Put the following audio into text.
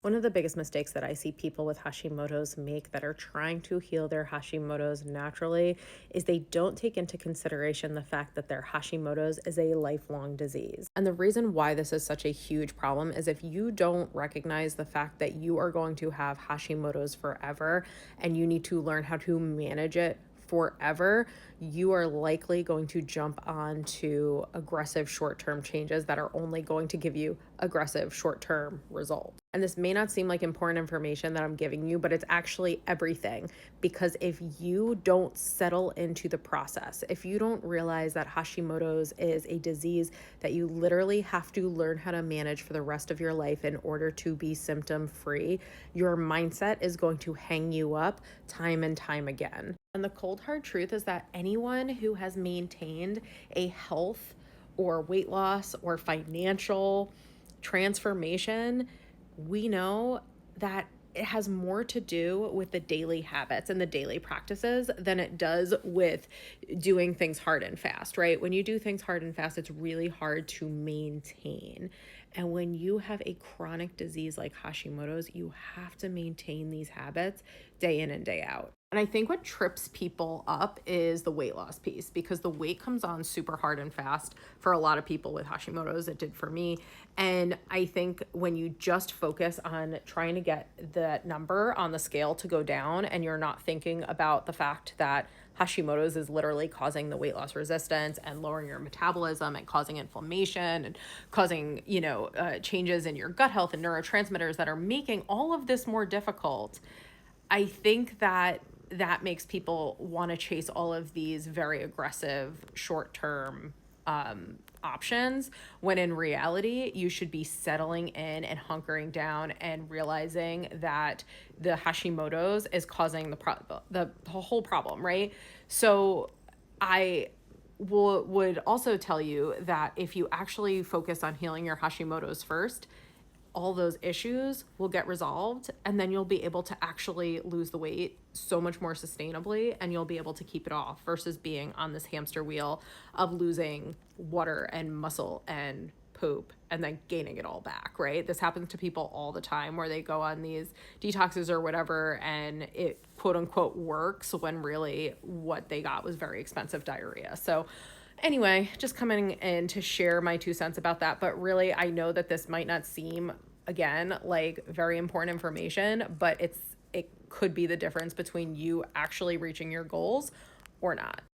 One of the biggest mistakes that I see people with Hashimoto's make that are trying to heal their Hashimoto's naturally is they don't take into consideration the fact that their Hashimoto's is a lifelong disease. And the reason why this is such a huge problem is if you don't recognize the fact that you are going to have Hashimoto's forever and you need to learn how to manage it forever, you are likely going to jump onto aggressive short-term changes that are only going to give you aggressive short-term results. And this may not seem like important information that I'm giving you, but it's actually everything. Because if you don't settle into the process, if you don't realize that Hashimoto's is a disease that you literally have to learn how to manage for the rest of your life in order to be symptom free, your mindset is going to hang you up time and time again. And the cold hard truth is that anyone who has maintained a health or weight loss or financial transformation, we know that it has more to do with the daily habits and the daily practices than it does with doing things hard and fast, right? When you do things hard and fast, it's really hard to maintain. And when you have a chronic disease like Hashimoto's, you have to maintain these habits day in and day out. And I think what trips people up is the weight loss piece because the weight comes on super hard and fast for a lot of people with Hashimoto's. It did for me. And I think when you just focus on trying to get the number on the scale to go down and you're not thinking about the fact that Hashimoto's is literally causing the weight loss resistance and lowering your metabolism and causing inflammation and causing, changes in your gut health and neurotransmitters that are making all of this more difficult. I think that makes people want to chase all of these very aggressive short-term options when in reality you should be settling in and hunkering down and realizing that the Hashimoto's is causing the whole problem, right? So I would also tell you that if you actually focus on healing your Hashimoto's first, all those issues will get resolved and then you'll be able to actually lose the weight so much more sustainably and you'll be able to keep it off versus being on this hamster wheel of losing water and muscle and poop and then gaining it all back, right? This happens to people all the time where they go on these detoxes or whatever and it quote unquote works when really what they got was very expensive diarrhea. So anyway, just coming in to share my 2 cents about that. But really, I know that this might not seem, again, like very important information, but it could be the difference between you actually reaching your goals or not.